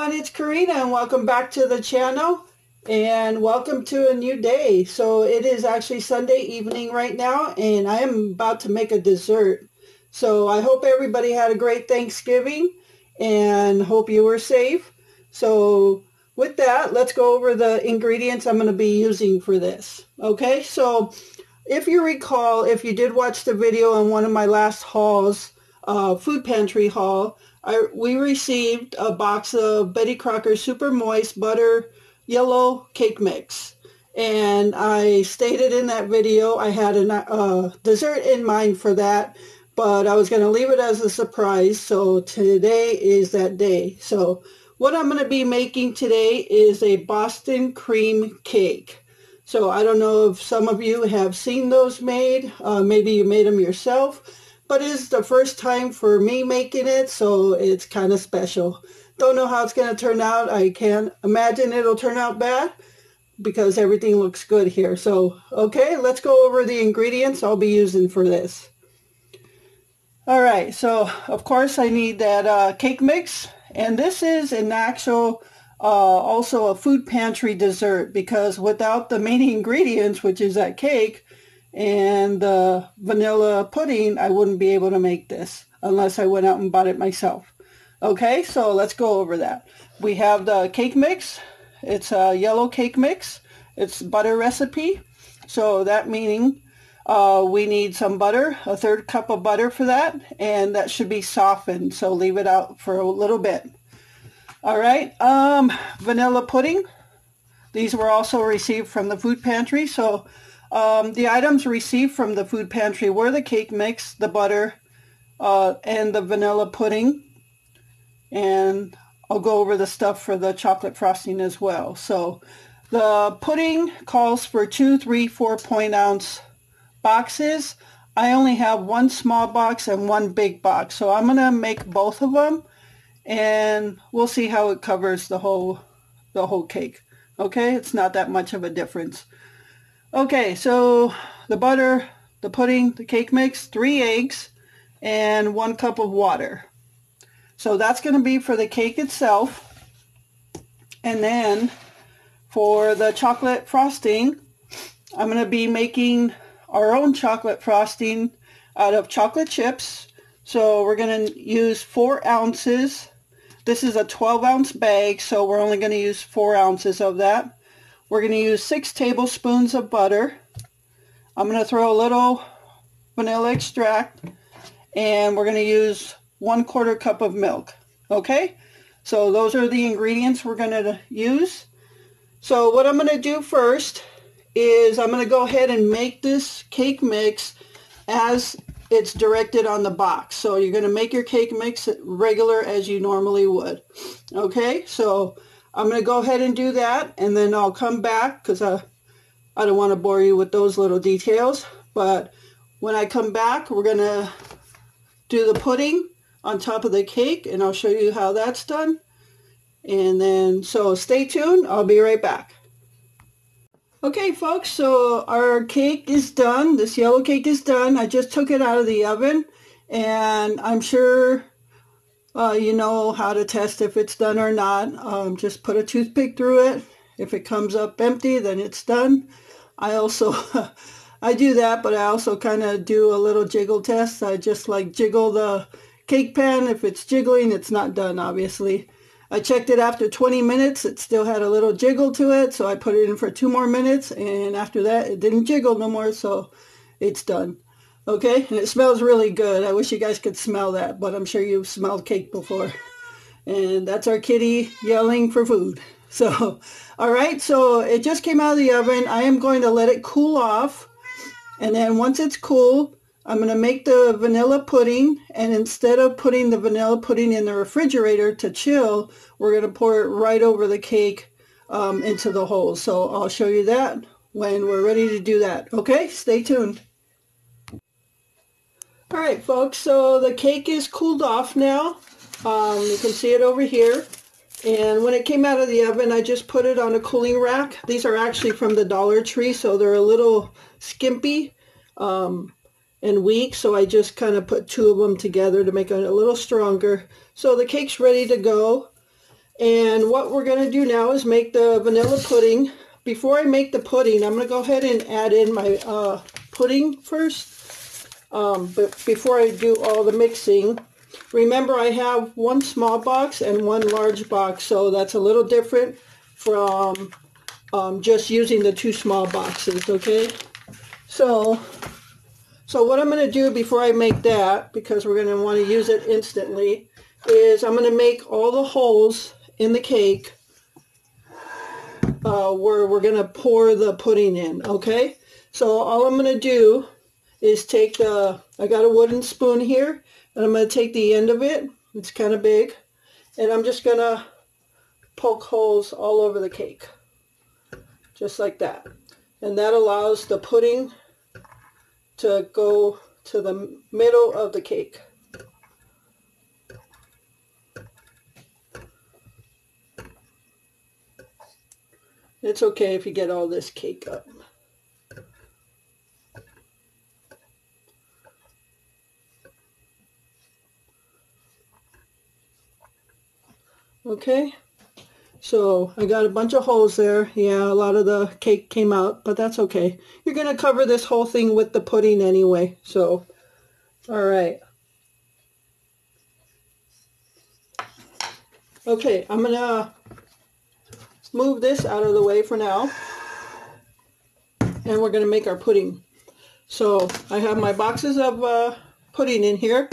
everyone, it's Karina and welcome back to the channel and welcome to a new day. So it is actually Sunday evening right now and I am about to make a dessert. So I hope everybody had a great Thanksgiving and hope you were safe. So with that, let's go over the ingredients I'm going to be using for this. Okay, so if you recall, if you did watch the video on one of my last hauls, food pantry haul, we received a box of Betty Crocker Super Moist Butter Yellow Cake Mix. And I stated in that video I had a dessert in mind for that, but I was going to leave it as a surprise. So today is that day. So what I'm going to be making today is a Boston cream cake. So I don't know if some of you have seen those made. Maybe you made them yourself. But it's the first time for me making it, so it's kind of special. Don't know how it's going to turn out. I can't imagine it'll turn out bad because everything looks good here. So, okay, let's go over the ingredients I'll be using for this. All right, so of course I need that cake mix. And this is an actual, also a food pantry dessert because without the main ingredients, which is that cake, and the vanilla pudding, I wouldn't be able to make this unless I went out and bought it myself. Okay, so let's go over that. We have the cake mix. It's a yellow cake mix. It's butter recipe. So that meaning we need some butter, a third cup of butter for that, and that should be softened. So leave it out for a little bit. All right, vanilla pudding. These were also received from the food pantry. So the items received from the food pantry were the cake mix, the butter, and the vanilla pudding. And I'll go over the stuff for the chocolate frosting as well. So the pudding calls for 2, 3, 4-ounce boxes. I only have one small box and one big box. So I'm going to make both of them and we'll see how it covers the whole cake. Okay, it's not that much of a difference. Okay, so the butter, the pudding, the cake mix, 3 eggs, and 1 cup of water. So that's going to be for the cake itself. And then for the chocolate frosting, I'm going to be making our own chocolate frosting out of chocolate chips. So we're going to use 4 ounces. This is a 12-ounce bag, so we're only going to use 4 ounces of that. We're going to use 6 tablespoons of butter. I'm going to throw a little vanilla extract, and we're going to use 1/4 cup of milk. Okay, so those are the ingredients we're going to use. So what I'm going to do first is I'm going to go ahead and make this cake mix as it's directed on the box. So you're going to make your cake mix regular as you normally would. Okay, so I'm going to go ahead and do that, and then I'll come back because I don't want to bore you with those little details. But when I come back, we're going to do the pudding on top of the cake, and I'll show you how that's done. And then, so stay tuned. I'll be right back. Okay, folks, so our cake is done. This yellow cake is done. I just took it out of the oven, and I'm sure you know how to test if it's done or not. Just put a toothpick through it. If it comes up empty, then it's done. I also, I do that, but I also kind of do a little jiggle test. I just like jiggle the cake pan. If it's jiggling, it's not done, obviously. I checked it after 20 minutes. It still had a little jiggle to it, so I put it in for 2 more minutes, and after that, it didn't jiggle no more, so it's done. Okay, and it smells really good. I wish you guys could smell that, but I'm sure you've smelled cake before. And that's our kitty yelling for food. So, all right, so it just came out of the oven. I am going to let it cool off. And then once it's cool, I'm going to make the vanilla pudding. And instead of putting the vanilla pudding in the refrigerator to chill, we're going to pour it right over the cake into the hole. So I'll show you that when we're ready to do that. Okay, stay tuned. All right, folks, so the cake is cooled off now. You can see it over here. And when it came out of the oven, I just put it on a cooling rack. These are actually from the Dollar Tree, so they're a little skimpy and weak. So I just kind of put 2 of them together to make it a little stronger. So the cake's ready to go. And what we're going to do now is make the vanilla pudding. Before I make the pudding, I'm going to go ahead and add in my pudding first. But before I do all the mixing, remember I have one small box and one large box, so that's a little different from just using the two small boxes, okay? So what I'm going to do before I make that, because we're going to want to use it instantly, is I'm going to make all the holes in the cake where we're going to pour the pudding in, okay? So all I'm going to do is take I got a wooden spoon here, and I'm going to take the end of it, it's kind of big, and I'm just going to poke holes all over the cake, just like that. And that allows the pudding to go to the middle of the cake. It's okay if you get all this cake up. Okay, so I got a bunch of holes there. Yeah, a lot of the cake came out, but that's okay. You're going to cover this whole thing with the pudding anyway, so, all right. Okay, I'm going to move this out of the way for now, and we're going to make our pudding. So I have my boxes of pudding in here,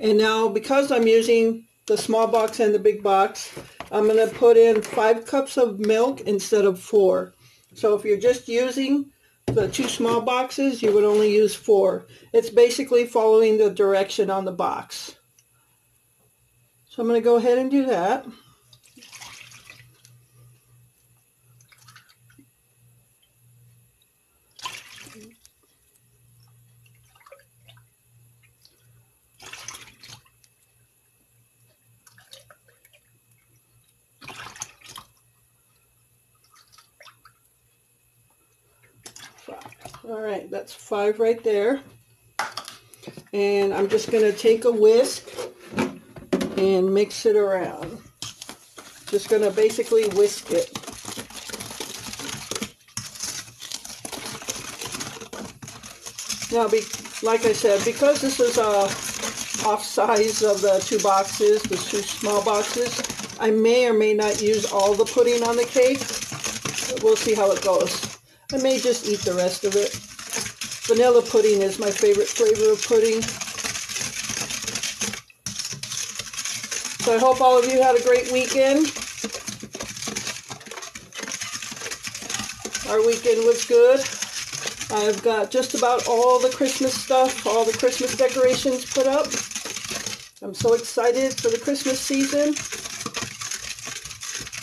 and now because I'm using the small box and the big box, I'm going to put in 5 cups of milk instead of 4. So if you're just using the 2 small boxes, you would only use 4. It's basically following the direction on the box. So I'm going to go ahead and do that. All right, that's 5 right there. And I'm just going to take a whisk and mix it around. Just going to basically whisk it. Now, like I said, because this is off size of the 2 boxes, the 2 small boxes, I may or may not use all the pudding on the cake. We'll see how it goes. I may just eat the rest of it. Vanilla pudding is my favorite flavor of pudding. So I hope all of you had a great weekend. Our weekend was good. I've got just about all the Christmas stuff, all the Christmas decorations put up. I'm so excited for the Christmas season.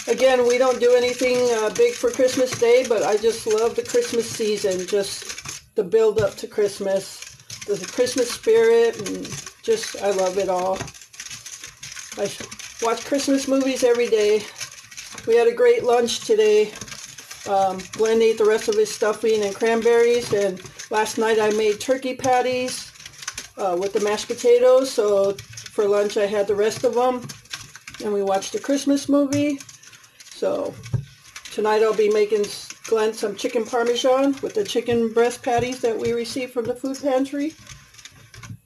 Again, we don't do anything big for Christmas Day, but I just love the Christmas season, just the build up to Christmas, the Christmas spirit, and just, I love it all. I watch Christmas movies every day. We had a great lunch today. Glenn ate the rest of his stuffing and cranberries, and last night I made turkey patties with the mashed potatoes, so for lunch I had the rest of them, and we watched a Christmas movie. So tonight I'll be making Glenn some chicken parmesan with the chicken breast patties that we received from the food pantry.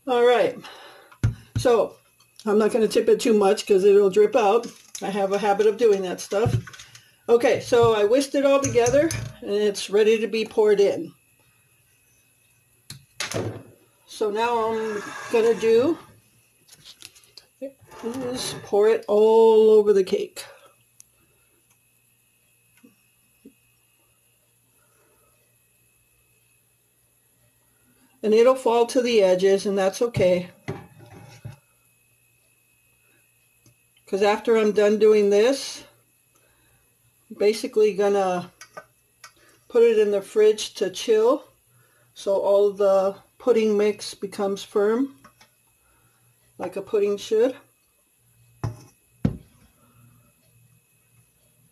All right, so I'm not going to tip it too much because it'll drip out. I have a habit of doing that stuff. Okay, so I whisked it all together and it's ready to be poured in. So now I'm going to do is pour it all over the cake. And it'll fall to the edges, and that's okay. Because after I'm done doing this, I'm basically gonna put it in the fridge to chill so all the pudding mix becomes firm, like a pudding should.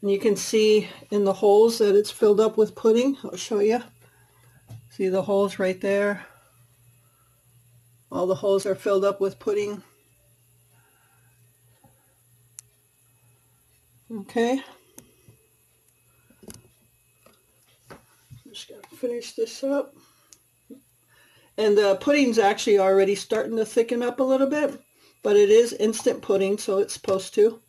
And you can see in the holes that it's filled up with pudding. I'll show you. See the holes right there? All the holes are filled up with pudding. Okay. Just gotta finish this up. And the pudding's actually already starting to thicken up a little bit, but it is instant pudding, so it's supposed to.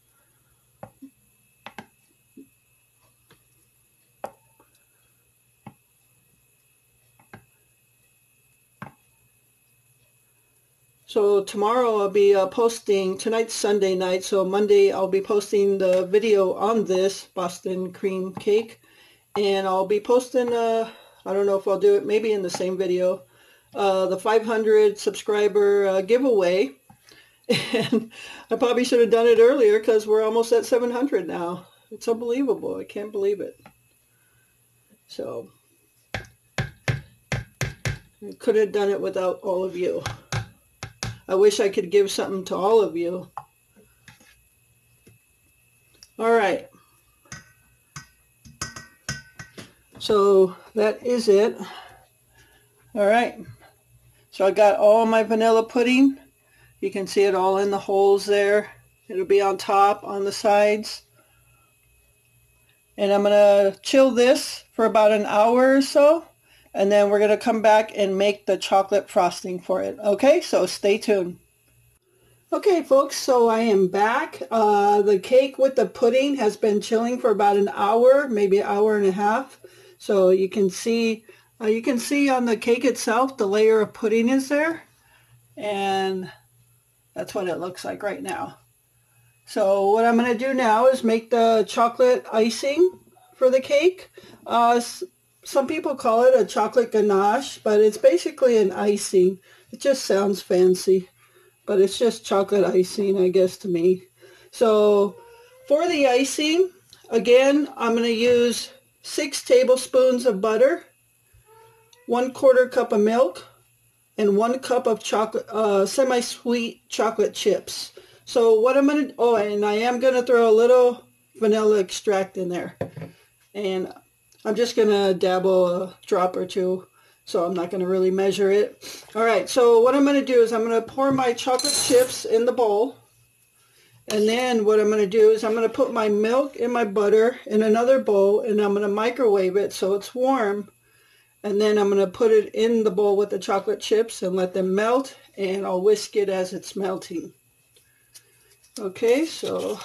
So tomorrow I'll be posting, tonight's Sunday night, so Monday I'll be posting the video on this Boston cream cake. And I'll be posting, I don't know if I'll do it maybe in the same video, the 500 subscriber giveaway. And I probably should have done it earlier because we're almost at 700 now. It's unbelievable. I can't believe it. So I could have done it without all of you. I wish I could give something to all of you. All right. So that is it. All right. So I got all my vanilla pudding. You can see it all in the holes there. It'll be on top, on the sides. And I'm going to chill this for about an hour or so. And then we're going to come back and make the chocolate frosting for it. Okay, so stay tuned. Okay, folks, so I am back. The cake with the pudding has been chilling for about an hour, maybe an hour and a half. So you can see on the cake itself, the layer of pudding is there. And that's what it looks like right now. So what I'm going to do now is make the chocolate icing for the cake. Some people call it a chocolate ganache, but it's basically an icing. It just sounds fancy, but it's just chocolate icing, I guess, to me. So for the icing, again, I'm going to use 6 tablespoons of butter, 1/4 cup of milk, and 1 cup of chocolate, semi-sweet chocolate chips. So what I'm going to, oh, and I am going to throw a little vanilla extract in there. And I'm just going to dabble a drop or two, so I'm not going to really measure it. All right, so what I'm going to do is I'm going to pour my chocolate chips in the bowl. And then what I'm going to do is I'm going to put my milk and my butter in another bowl, and I'm going to microwave it so it's warm. And then I'm going to put it in the bowl with the chocolate chips and let them melt, and I'll whisk it as it's melting. Okay, so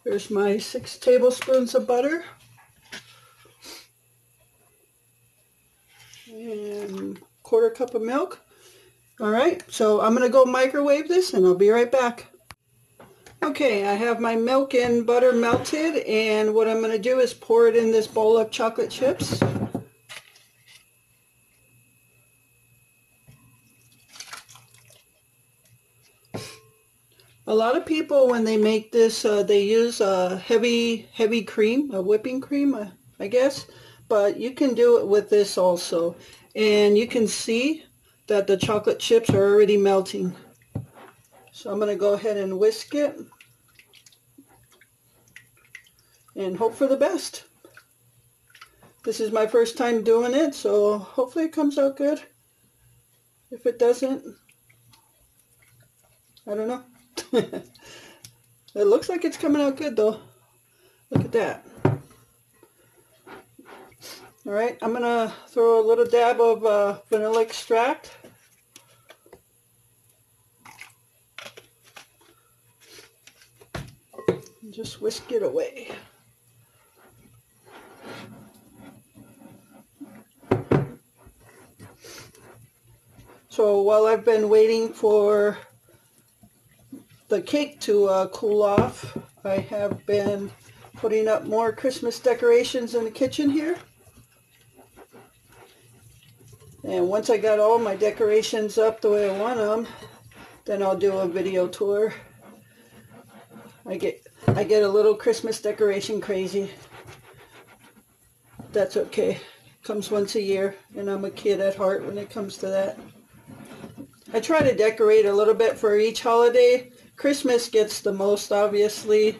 there's my 6 tablespoons of butter. And 1/4 cup of milk. All right, so I'm going to go microwave this and I'll be right back. Okay, I have my milk and butter melted, and what I'm going to do is pour it in this bowl of chocolate chips. A lot of people, when they make this, they use a heavy cream, a whipping cream, I guess. But you can do it with this also. And you can see that the chocolate chips are already melting. So I'm going to go ahead and whisk it and hope for the best. This is my first time doing it, so hopefully it comes out good. If it doesn't, I don't know. It looks like it's coming out good though. Look at that. All right, I'm gonna throw a little dab of vanilla extract. And just whisk it away. So while I've been waiting for the cake to cool off, I have been putting up more Christmas decorations in the kitchen here. And once I got all my decorations up the way I want them, then I'll do a video tour. I get a little Christmas decoration crazy. That's okay. Comes once a year, and I'm a kid at heart when it comes to that. I try to decorate a little bit for each holiday. Christmas gets the most, obviously.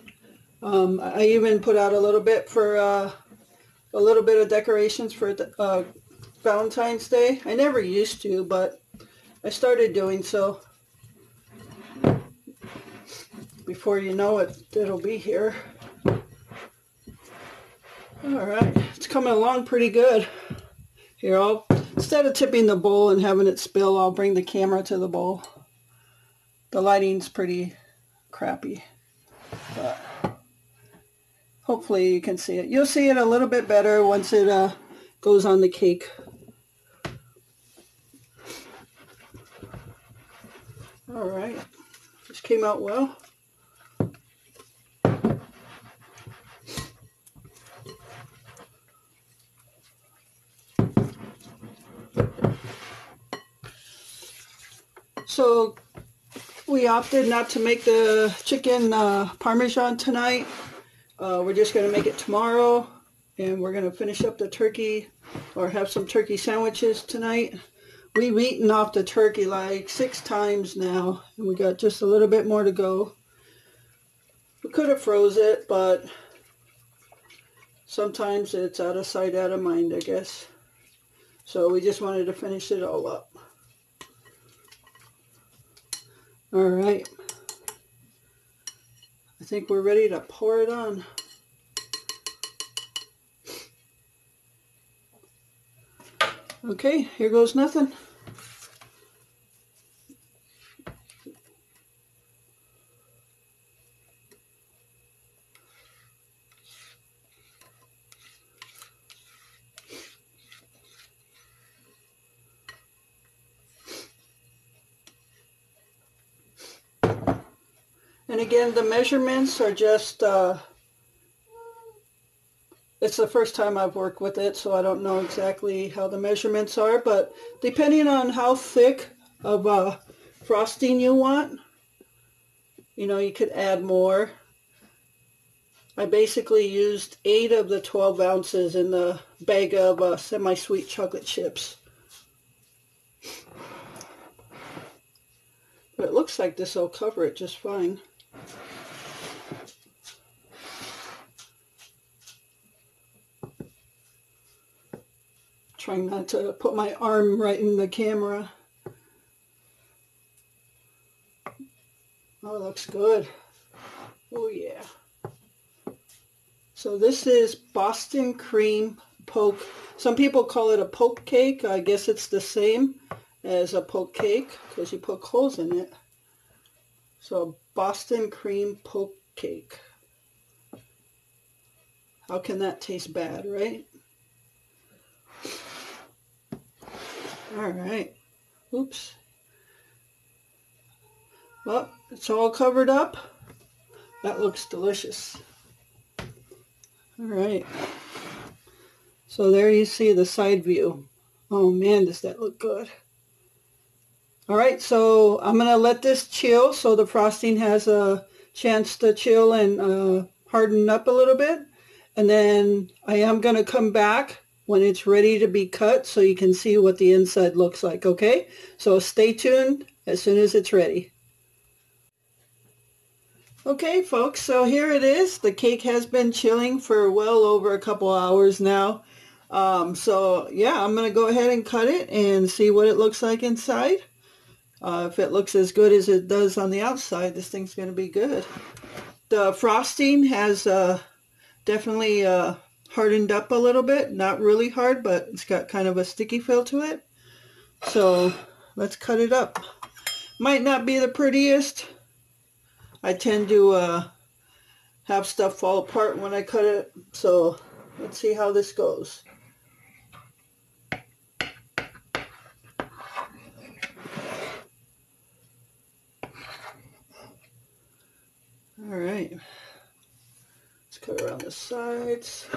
I even put out a little bit for a little bit of decorations for Valentine's Day. I never used to, but I started doing so. before you know it, it'll be here. All right, it's coming along pretty good. Here, instead of tipping the bowl and having it spill, I'll bring the camera to the bowl. The lighting's pretty crappy, but hopefully you can see it. You'll see it a little bit better once it goes on the cake. All right, this came out well. So we opted not to make the chicken parmesan tonight. We're just going to make it tomorrow, and we're going to finish up the turkey or have some turkey sandwiches tonight. We've eaten off the turkey like 6 times now, and we got just a little bit more to go. We could have froze it, but sometimes it's out of sight, out of mind, I guess. So we just wanted to finish it all up. All right, I think we're ready to pour it on. Okay, here goes nothing. And again, the measurements are just, it's the first time I've worked with it, so I don't know exactly how the measurements are, but depending on how thick of frosting you want, you know, you could add more. I basically used 8 of the 12 ounces in the bag of semi-sweet chocolate chips. But it looks like this will cover it just fine. Trying not to put my arm right in the camera. Oh, it looks good. Oh yeah. So this is Boston cream poke. Some people call it a poke cake. I guess it's the same as a poke cake because you poke holes in it. So Boston cream poke cake. How can that taste bad, right? All right. Oops. Well, it's all covered up. That looks delicious. All right. So there you see the side view. Oh man, does that look good. All right, so I'm going to let this chill so the frosting has a chance to chill and harden up a little bit. And then I am going to come back when it's ready to be cut so you can see what the inside looks like, okay? So stay tuned as soon as it's ready. Okay, folks, so here it is. The cake has been chilling for well over a couple hours now. So yeah, I'm going to go ahead and cut it and see what it looks like inside. If it looks as good as it does on the outside, this thing's going to be good. The frosting has definitely hardened up a little bit. Not really hard, but it's got kind of a sticky feel to it. So let's cut it up. Might not be the prettiest. I tend to have stuff fall apart when I cut it. So let's see how this goes. All right, let's cut around the sides.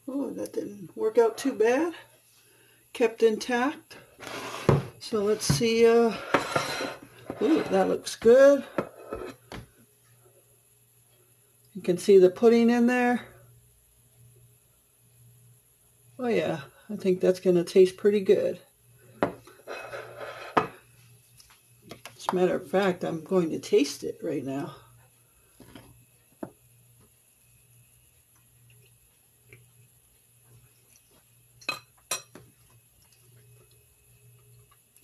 Oh, that didn't work out too bad. Kept intact. So let's see. Ooh, that looks good. You can see the pudding in there. Oh yeah, I think that's going to taste pretty good. As a matter of fact, I'm going to taste it right now.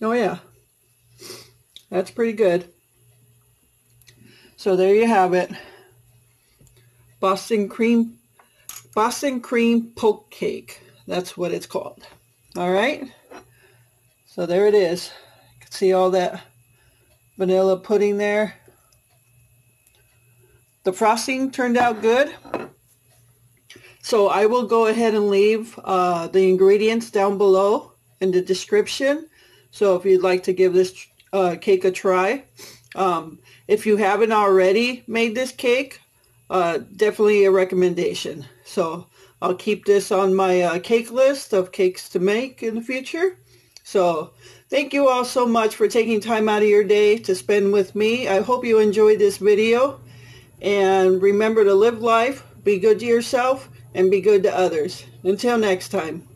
Oh yeah, that's pretty good. So there you have it. Boston cream poke cake. That's what it's called. All right. So there it is. You can see all that vanilla pudding there. The frosting turned out good. So I will go ahead and leave the ingredients down below in the description. So if you'd like to give this cake a try. If you haven't already made this cake, definitely a recommendation. So I'll keep this on my cake list of cakes to make in the future. So thank you all so much for taking time out of your day to spend with me. I hope you enjoyed this video. And remember to live life, be good to yourself, and be good to others. Until next time.